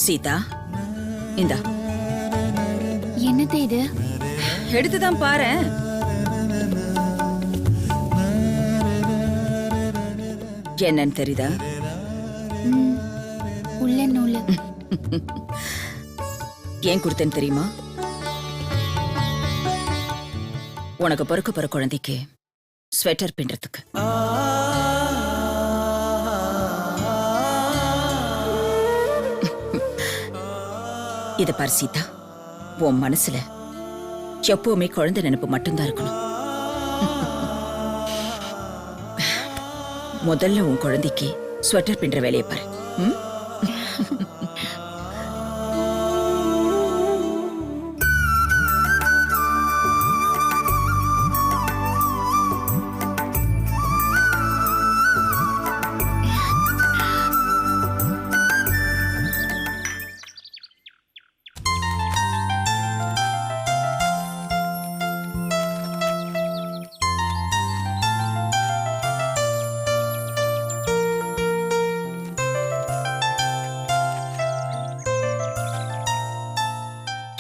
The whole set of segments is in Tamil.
சீதா, இந்தா என்னது இது? எடுத்துதான் பாரு. என்னன்னு தெரியுதா? உள்ள நூலு. ஏன் கொடுத்தேன்னு தெரியுமா? உனக்கு பிறக்க போற குழந்தைக்கு ஸ்வெட்டர் பின்றதுக்கு. இத பாரு சீதா, உன் மனசுல எப்பவுமே குழந்தை நினைப்பு மட்டும்தான் இருக்கணும். முதல்ல உன் குழந்தைக்கு ஸ்வெட்டர் பின்ற வேலையை பாரு.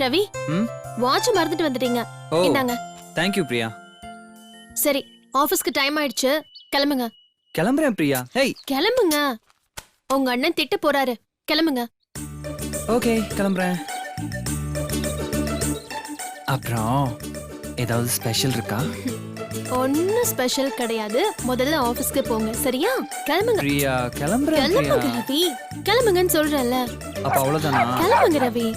ரவி, வாட்ச் மறந்துட்டு வந்துட்டீங்க. இந்தாங்க. Thank you Priya. சரி, ஆபீஸ்க்கு டைம் ஆயிடுச்சு, கிளம்புங்க. கிளம்புறேன் பிரியா. ஹேய், கிளம்புங்க. உங்க அண்ணன் திட்ட போறாரு. கிளம்புங்க. ஓகே, கிளம்புறேன். அப்புறம் ஏதாவது ஸ்பெஷல் இருக்கா? ஒன்னும் ஸ்பெஷல் கிடையாது. முதல்ல ஆபீஸ்க்கு போங்க, சரியா? கிளம்புங்க. பிரியா, கிளம்புறேன் பிரியா. கிளம்புங்க ரவி. கிளம்புங்கன்னு சொல்றேன்ல. அப்ப அவ்வளவுதானா? கிளம்புங்க ரவி.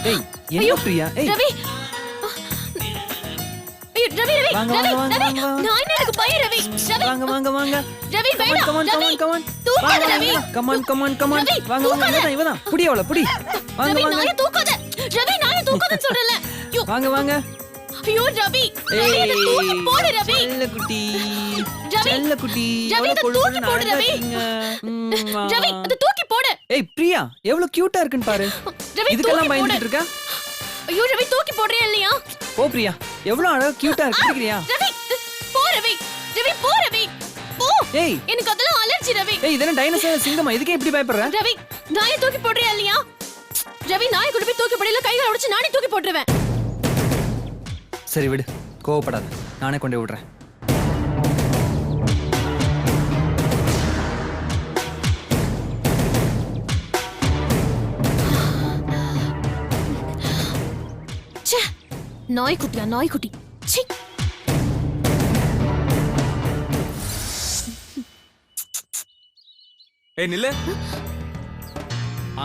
ஏய், என்ன பிரியா? ஏய், ரவி. ஐயோ, ரவி, ரவி. வாங்க, ரவி, வாங்க, ரவி. வாங்க, வாங்க. நான் எனக்கு பயம் ரவி. ரவி. வாங்க வாங்க வாங்க. ரவி வேண்டாம். Come on, come on, come on. தூக்காத Ravi. Come on, come on, come on. Ravi, வாங்க வாங்க, இவதான். புடி அவள, புடி. வாங்க ரவி, வாங்க. நாயை தூக்காத. ரவி, நாயை தூக்காதன்னு சொல்றேன்ல. ஐயோ. வாங்க வாங்க. ஐயோ ரவி. ரவி, அதை தூக்கி போடு ரவி. செல்ல குட்டி. ரவி. செல்ல குட்டி. ரவி, அதை தூக்கி போடு ரவி. ரவி, அதை தூக்கி போடு. ஏய் பிரியா, எவ்வளவு கியூட்டா இருக்குன்னு பாரு. ரவி, இதுக்கெல்லாம் தூக்கி பயந்துட்டு போடு. இருக்கா? ஐயோ ரவி, தூக்கி போடுறியா இல்லையா? ஓ பிரியா, எவ்வளவு அழகா கியூட்டா இருக்குறியா? ரவி, போ ரவி. ரவி, போ ரவி. போ. ஏய், எனக்கு அதெல்லாம் அலர்ஜி ரவி. ஏய் இதென்ன டைனோசர் சிங்கமா? இதுக்கே இப்படி பயப்படுற? ரவி, நாயை தூக்கி போடுறியா இல்லையா? ரவி, நாயை கொண்டு போய் தூக்கி போடல, கைகளை உடைச்சு நானே தூக்கி போட்டுருவேன். சரி விடு, கோவப்படாத, நானே கொண்டு போய் விடுறேன். ச்சே, நாய்க்குட்டியா நாய்க்குட்டி. சீ. ஏய் நில்லு,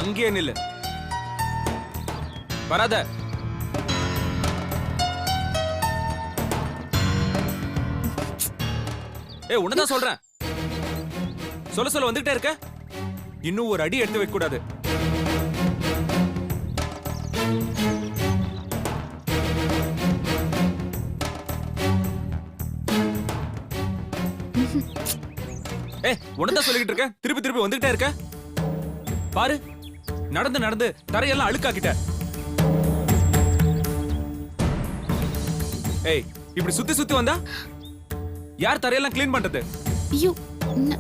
அங்கேயே நில்லு, வராத. ஏய் உன்னதான் சொல்றேன், சொல்ல சொல்ல வந்துகிட்டே இருக்க. இன்னும் ஒரு அடி எடுத்து வைக்க கூடாது. ஏய் உன்னதான் சொல்லிக்கிட்டு இருக்க, திருப்பி திருப்பி வந்துகிட்டே இருக்க. பாரு, நடந்து நடந்து தரையெல்லாம் அழுக்காக்கிட்ட. ஏய் இப்படி சுத்தி சுத்தி வந்தா யார் தரையெல்லாம் கிளீன் பண்றது? ஐயோ, என்ன?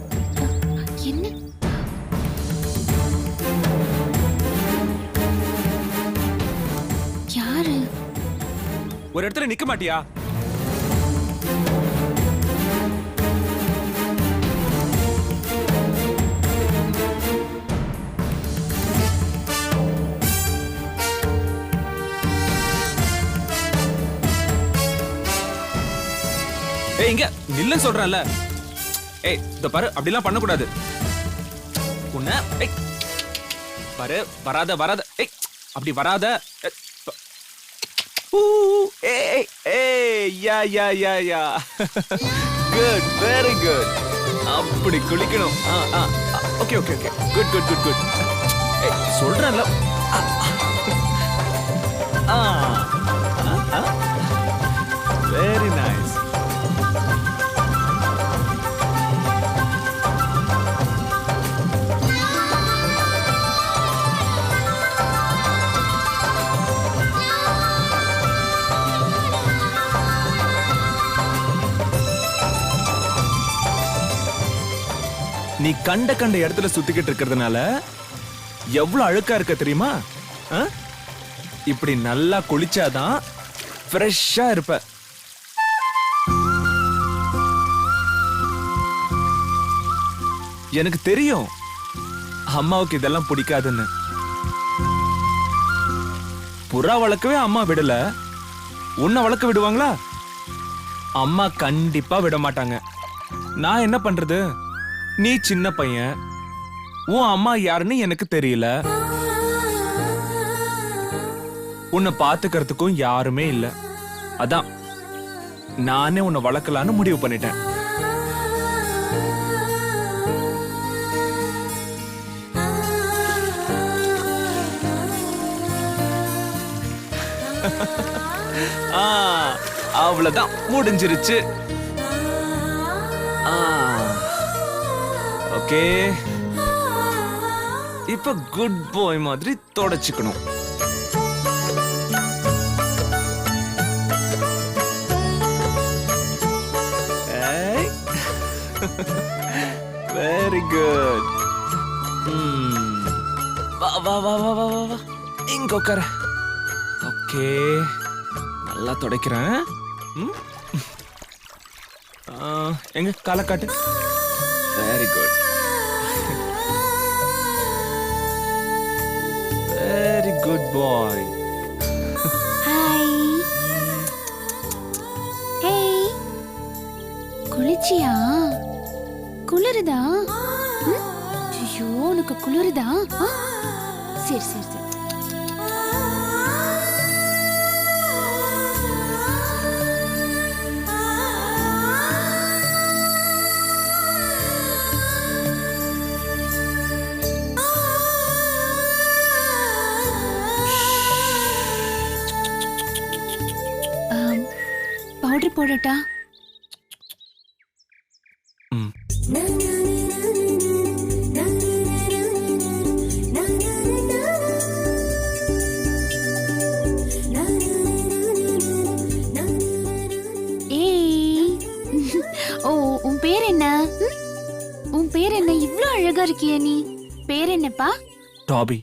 யாரு? ஒரு இடத்துல நிக்க மாட்டியா? ஏய் இங்க நில்லுன்னு சொல்றேன்ல. ஏய் இந்த பாரு, அப்படிலாம் பண்ணக்கூடாது. உன்ன ஏய் பாரு, வராத வராத. ஏய் அப்படி வராத. ஏய் ஏய் yeah yeah yeah yeah. Good, very good. அப்படி குளிக்கணும். Okay okay okay, good good good good. ஏய் சொல்றேன்ல. Very nice. நீ கண்ட கண்ட இடத்துல சுத்திக்கிட்டு இருக்கிறதுனால எவ்வளவு அழுக்கா இருக்க தெரியுமா? ஆ? இப்படி நல்லா குளிச்சாதான் ஃப்ரெஷ்ஷா இருப்ப. எனக்கு தெரியும் அம்மாவுக்கு இதெல்லாம் பிடிக்காதுன்னு. புறா வளர்க்கவே அம்மா விடல, உன்னை வளர்க்க விடுவாங்களா? அம்மா கண்டிப்பா விட மாட்டாங்க. நான் என்ன பண்றது? நீ சின்ன பையன், உன் அம்மா யாருன்னு எனக்கு தெரியல, உன்னை பாத்துக்கிறதுக்கும் யாருமே இல்ல. அதான் நானே உன்னை வளர்க்கலான்னு முடிவு பண்ணிட்டேன். அவ்வளவுதான், முடிஞ்சிருச்சு. ஓகே, இப்ப குட் பாய் மாதிரி தொடச்சுக்கணும். Very good. வா வா வா வா வா வா வா, இங்க உட்கார. ஓகே, நல்லா துடைக்கிறேன். எங்க காலை காட்டு. வெரி குட், வெரி குட் பாய். ஹாய். ஹேய், குளிச்சியா? குளிருதா? ஐயோ, உனக்கு குளிருதா? சரி சரி சரி. பவுடர் போடட்டா? ஓ, உன் பேர் என்ன? உன் பேர் என்ன? இவ்ளோ அழகா இருக்கிய நீ. பேர் என்னப்பா? டாபி.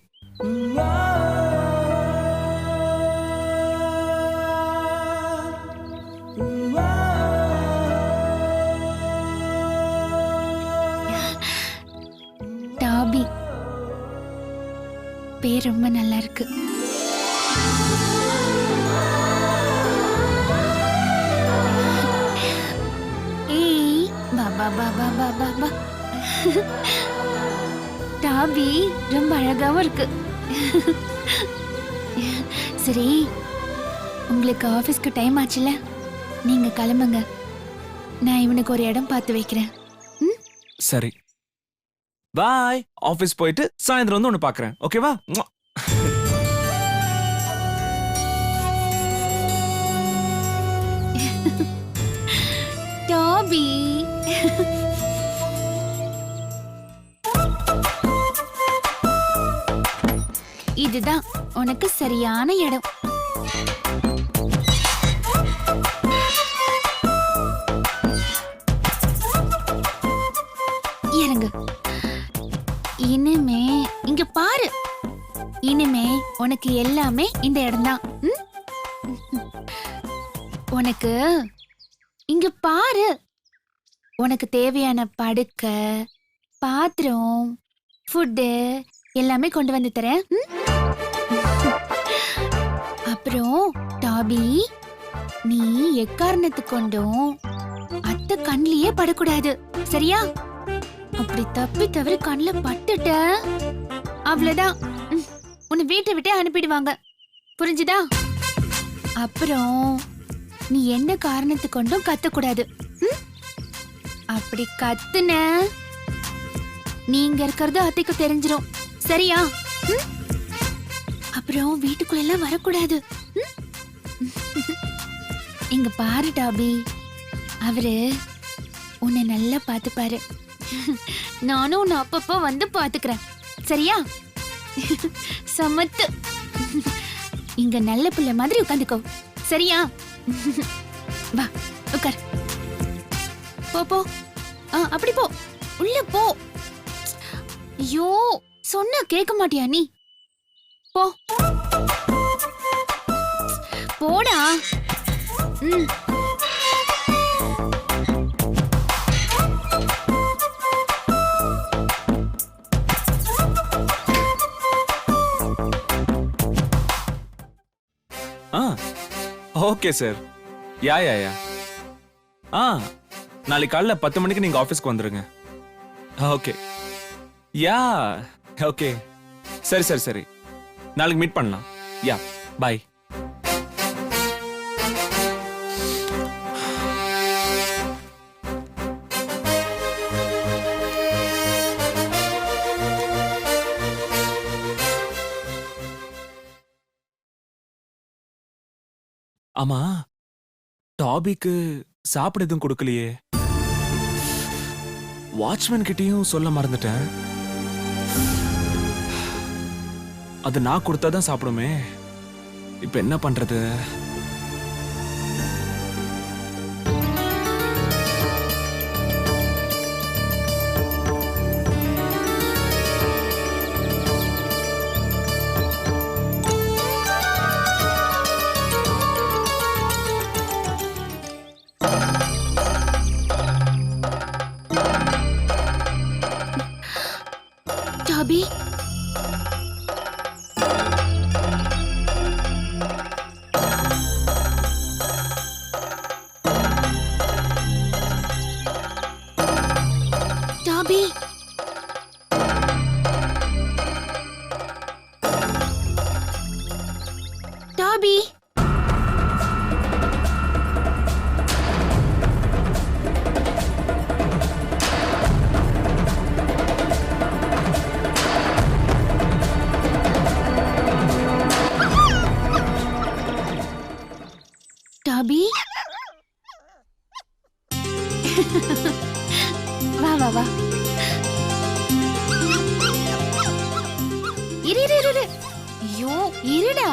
டாபி பேர் ரொம்ப நல்லா இருக்கு. ஏய், பா பா பா பா பா பா பா. டாபி ரொம்ப அழகாவும் இருக்கு. சரி, உங்களுக்கு ஆபீஸ்க்கு டைம் ஆச்சுல, நீங்க கிளம்புங்க. நான் இவனுக்கு ஒரு இடம் பார்த்து வைக்கிறேன். சரி, பாய். ஆபீஸ் போயிட்டு சாயந்தரம் வந்து ஒன்னு பாக்குறேன். ஓகேவா? டாபி. இதுதான் உனக்கு சரியான இடம். இறங்கு. இனிமே இங்க பாரு. இனிமே உனக்கு எல்லாமே இந்த இடம்தான். உனக்கு இங்க பாரு. உனக்கு தேவையான படுக்க, பாத்திரம், ஃபுட்டு எல்லாமே கொண்டு வந்து தரேன். அப்புறம் டாபி, நீ எக்காரணத்து கொண்டும் அத்தை கண்ணிலேயே படக்கூடாது, சரியா? அப்படி தப்பி தவறி கண்ணில் பட்டுட்ட அவ்வளவுதான், உன்னை வீட்டை விட்டே அனுப்பிடுவாங்க, புரிஞ்சுதா? அப்புறம் நீ என்ன காரணத்து கொண்டும் கத்தக்கூடாது. அப்படி கத்துன நீங்க இருக்கிறது அத்தைக்கு தெரிஞ்சிரும், சரியா? அப்புறம் வீட்டுக்குள்ள எல்லாம் வரக்கூடாது. இங்க பாரு டாபி, அவரு உன்னை நல்லா பாத்துப்பாரு. நானும் உன்னை அப்பப்போ வந்து பாத்துக்கிறேன், சரியா? சமத்து. இங்க நல்ல பிள்ளை மாதிரி உட்காந்துக்கோ, சரியா? வா உட்கார். போ போ. அப்படி போ, உள்ள போ. ஐயோ சொன்னா கேட்க மாட்டியா நீ? போ போடா. ம். Okay sir. யா யா யா நாளைக்கு காலைல 10 மணிக்கு நீங்க ஆபீஸ்க்கு வந்துருங்க. ஓகே யா ஓகே சரி சரி சரி நாளைக்கு மீட் பண்ணலாம். யா பை. ஆமா டாபிக்கு சாப்பிட எதுவும் கொடுக்கலையே. வாட்ச்மேன் கிட்டயும் சொல்ல மறந்துட்டேன். அது நான் கொடுத்தாதான் சாப்பிடுமே. இப்ப என்ன பண்றது? டாபி டாபி டாபி டாபி வா வா வா. இரு இரு இரு இரு. ஐயோ இருடா.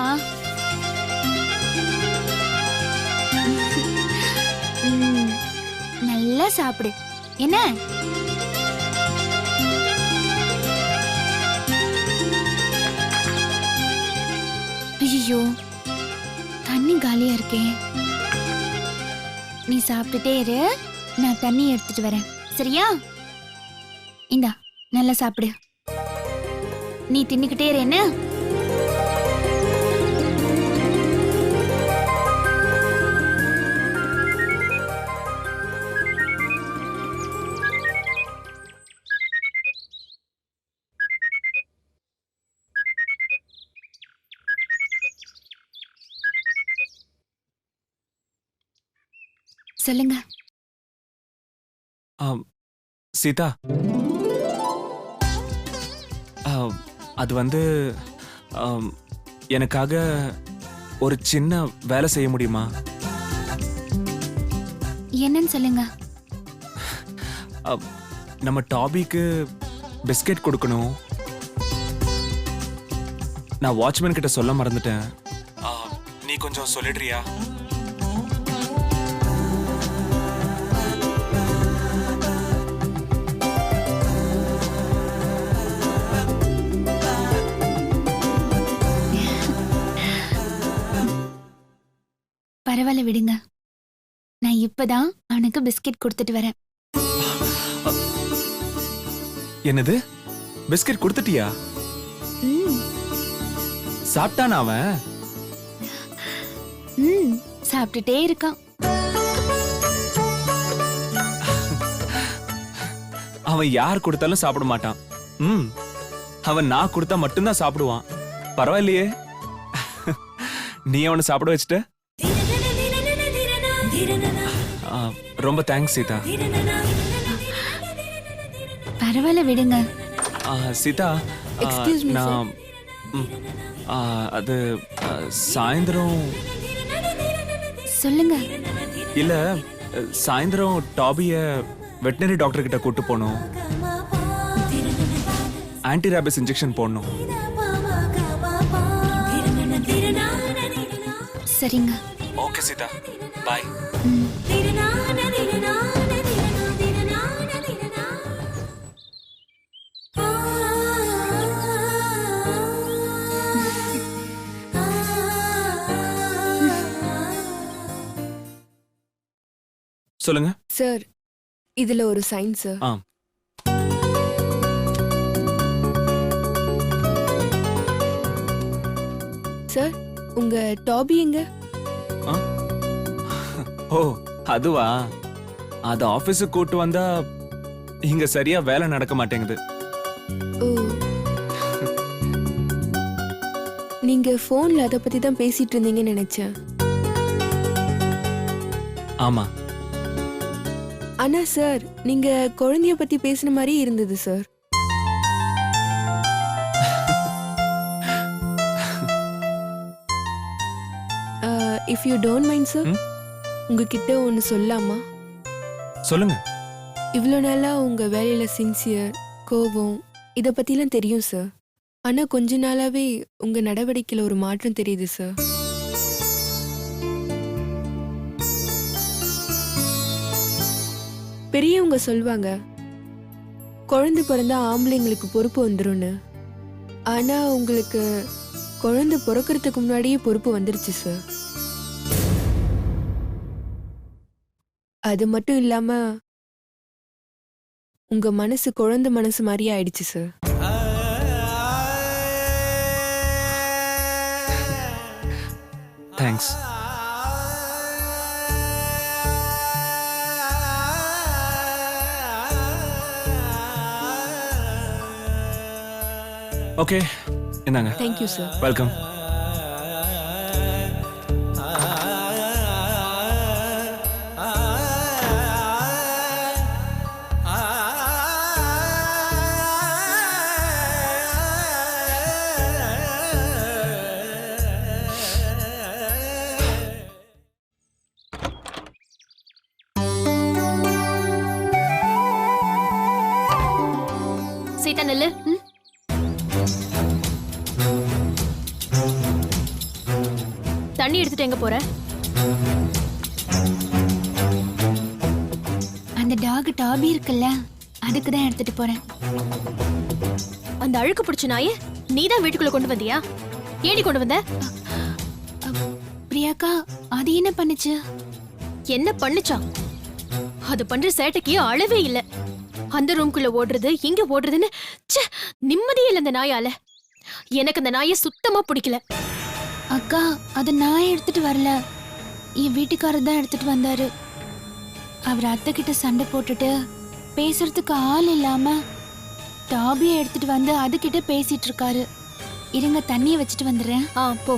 நல்லா சாப்பிடு என்ன? ஐயோ தண்ணி காலியா இருக்கே. நீ சாப்பிட்டுட்டே இரு, நான் தண்ணி எடுத்துட்டு வரேன் சரியா? இந்தா நல்லா சாப்பிடு. நீ தின்னுக்கிட்டே இரு என்ன? சொல்லுங்க. சீதா அது வந்து எனக்காக ஒரு சின்ன வேலை செய்ய முடியுமா? என்னன்னு சொல்லுங்க. நம்ம டாபிக்கு பிஸ்கெட் கொடுக்கணும். நான் வாட்ச்மேன் கிட்ட சொல்ல மறந்துட்டேன். நீ கொஞ்சம் சொல்லிடுறியா? பரவாயில்ல விடுங்க, நான் இப்பதான் அவனுக்கு பிஸ்கெட் கொடுத்துட்டு வரேன். என்னது பிஸ்கெட் கொடுத்துட்டியா? சாப்பிட்டானா அவன்? சாப்பிட்டுட்டே இருக்கான். அவன் யார் கொடுத்தாலும் சாப்பிட மாட்டான். அவன் நான் கொடுத்தா மட்டும்தான் சாப்பிடுவான். பரவாயில்லையே, நீ அவனை சாப்பிட வச்சுட்ட. ரொம்ப தேங்க்ஸ் சீதா. பரவாயில்ல விடுங்க. சீதா Excuse me, நான் அது சாயந்தரம் சொல்லுங்க. இல்ல சாயந்தரம் டாபிய வெட்டினரி டாக்டர் கிட்ட கூட்டு போகணும். ஆன்டி ரேபிஸ் இன்ஜெக்ஷன் போடணும். சரிங்க. ஓகே சீதா, பாய். சொல்லுங்க. சார் இதுல ஒரு சைன் சார். ஆ. சார் உங்க டாபி எங்க? ஓ அதுவா, அது ஆபீஸுக்கு கூட்டு வந்தா இங்க சரியா வேலை நடக்க மாட்டேங்குது. ஓ நீங்க போன்ல அத பத்தி தான் பேசிட்டு இருந்தீங்கன்னு நினைச்சேன். ஆமா. ஆனா சார் நீங்க குழந்தைய பத்தி பேசின மாதிரி இருந்தது sir. If you don't mind sir, உங்ககிட்ட ஒன்னு சொல்லாமா? சொல்லுங்க. இவ்வளோ நாளா உங்க வேலையில சின்சியர், கோபம் இத பத்திலாம் தெரியும் சார். ஆனா கொஞ்ச நாளாவே உங்க நடவடிக்கையில ஒரு மாற்றம் தெரியுது சார். பெரியவங்க சொல்வாங்க குழந்தை பிறந்தா ஆம்பளைங்களுக்கு பொறுப்பு வந்துரும்னு. ஆனா உங்களுக்கு குழந்தை பிறக்கிறதுக்கு முன்னாடியே பொறுப்பு வந்துருச்சு சார். அது மட்டும் இல்லாம உங்க மனசு குழந்தை மனசு மாதிரியே ஆயிடுச்சு சார். தேங்க்ஸ். ஓகே இந்தாங்க. Thank you sir. வெல்கம். சீதா நெல்லு. தண்ணி எடுத்துட்டு எங்க போற? அந்த டாக் டாபி இருக்குல்ல, அதுக்கு தான் எடுத்துட்டு போறேன். அந்த அழுக்கு பிடிச்ச நாயே நீதான் வீட்டுக்குள்ள கொண்டு வந்தியா? ஏடி கொண்டு வந்த? பிரியாக்கா அது என்ன பண்ணுச்சு? என்ன பண்ணுச்சா? அது பண்ற சேட்டைக்கு அளவே இல்ல. அந்த ரூம்குள்ள ஓடுறது இங்க ஓடுறதுன்னு ச்சே, நிம்மதியே இல்ல அந்த நாயால. எனக்கு அந்த நாயை சுத்தமா பிடிக்கல. அக்கா அது நான் எடுத்துட்டு வரல, என் வீட்டுக்காரர் தான் எடுத்துட்டு வந்தாரு. அவர் அத்தை கிட்ட சண்டை போட்டுட்டு பேசுறதுக்கு ஆள் இல்லாம டாபியை எடுத்துட்டு வந்து அதுகிட்ட பேசிட்டு இருக்காரு. இருங்க தண்ணியை வச்சுட்டு வந்துடுறேன். போ.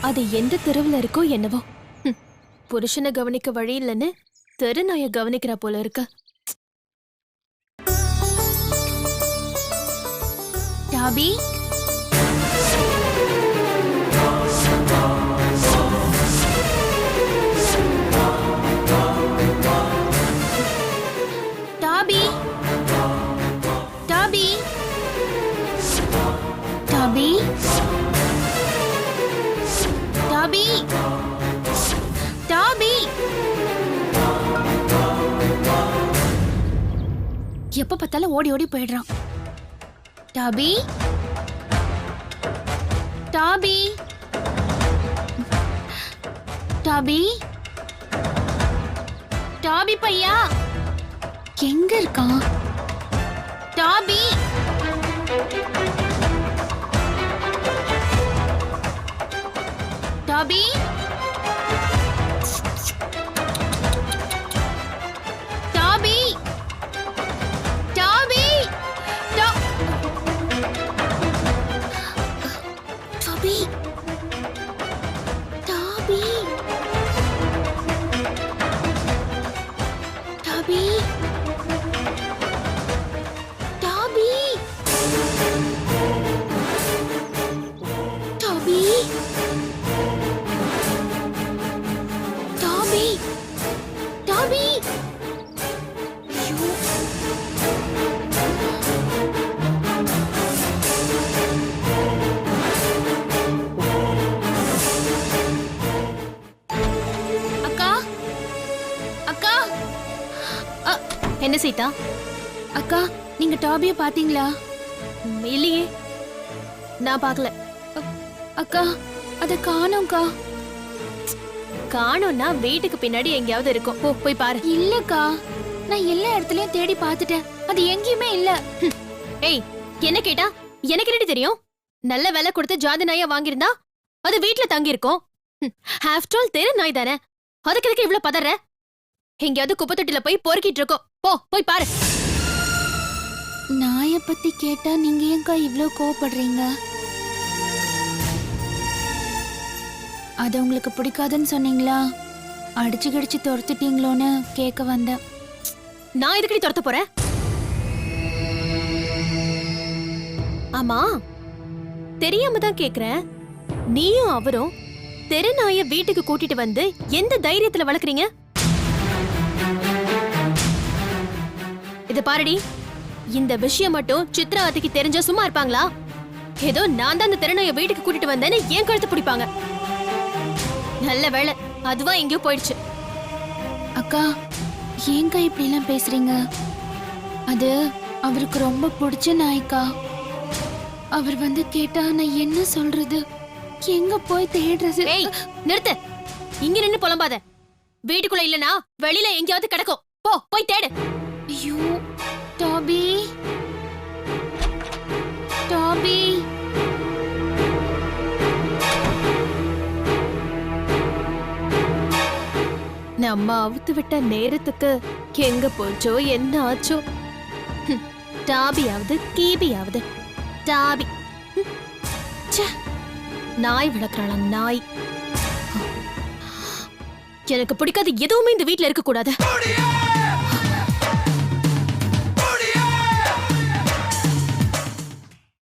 அது எந்த தெருவுல இருக்கோ என்னவோ, புருஷனை கவனிக்க வழி இல்லைன்னு தெரு நாயை கவனிக்கிறா போல இருக்கு. டாபி டாபி டாபி டாபி டாபி டாபி எப்ப பார்த்தாலும் ஓடி ஓடி போயிடுறான். டாபி டாபி டாபி டாபி பையா எங்க இருக்கான்? டாபி டாபி டாபி டாபி டாபி டாபி டாபி டாபி டாபி டாபி டாபி ஐயோ அக்கா அக்கா என்ன சீதா? அக்கா நீங்க டாபிய பாத்தீங்களா? இல்லையே, நான் பார்க்கல. அக்கா அத காணோம்க்கா. காணோம்னா வீட்டுக்கு பின்னாடி எங்கேயாவது இருக்கும். போ போய் பாரு. இல்லக்கா, நான் எல்லா இடத்துலயும் தேடி பார்த்துட்டேன், அது எங்கேயுமே இல்ல. ஏய், என்ன கேட்டா எனக்கு என்னடி தெரியும்? நல்ல விலை கொடுத்து ஜாதி நாயா வாங்கியிருந்தா அது வீட்ல தங்கி இருக்கும். ஆஃப்டர் ஆல் தெரு நாய் தானே, அதுக்கு எதுக்கு இவ்ளோ பதற? எங்கேயாவது குப்பை தொட்டில போய் பொறுக்கிட்டு இருக்கோம். போ போய் பாரு. நாயை பத்தி கேட்டா நீங்க ஏன்க்கா இவ்ளோ கோவப்படுறீங்க? அது உங்களுக்கு பிடிக்காதுன்னு சொன்னீங்களா? அடிச்சு கடிச்சு துரத்துட்டீங்களோன்னு கேட்க வந்தேன். நான் எதுக்கடி துரத்த போறேன்? ஆமா, தெரியாம தான் கேக்குறேன். நீயும் அவரும் தெரு நாய வீட்டுக்கு கூட்டிட்டு வந்து எந்த தைரியத்துல வளர்க்குறீங்க? இத பாருடி, இந்த விஷயம் மட்டும் சித்ராவதிக்கு தெரிஞ்சா சும்மா இருப்பாங்களா? ஏதோ நான் தான் அந்த தெருநாய வீட்டுக்கு கூட்டிட்டு வந்தேன்னு ஏன் கழுத்து பிடிப்பாங்க. நல்ல வேளை அதுவா எங்கேயோ போயிடுச்சு. அக்கா, ஏன்க்கா இப்படி எல்லாம் பேசுறீங்க? அது அவருக்கு ரொம்ப பிடிச்ச நாய்க்கா. அவர் வந்து கேட்டா நான் என்ன சொல்றது? எங்க போய் தேடுறது? ஏய், நிறுத்து. இங்க நின்னு புலம்பாத. வீட்டுக்குள்ள இல்லனா வெளியில எங்கேயாவது கிடக்கும். போ போய் தேடு. ஐயோ, டாபி, டாபி. நம்ம அவுத்து விட்ட நேரத்துக்கு எங்க போச்சோ என்ன ஆச்சோ. டாபியாவது கீபியாவது. டாபி. ச்சே, நாய் வளர்க்கறாளா நாய். எனக்கு பிடிக்காத எதுவுமே இந்த வீட்ல இருக்க கூடாது.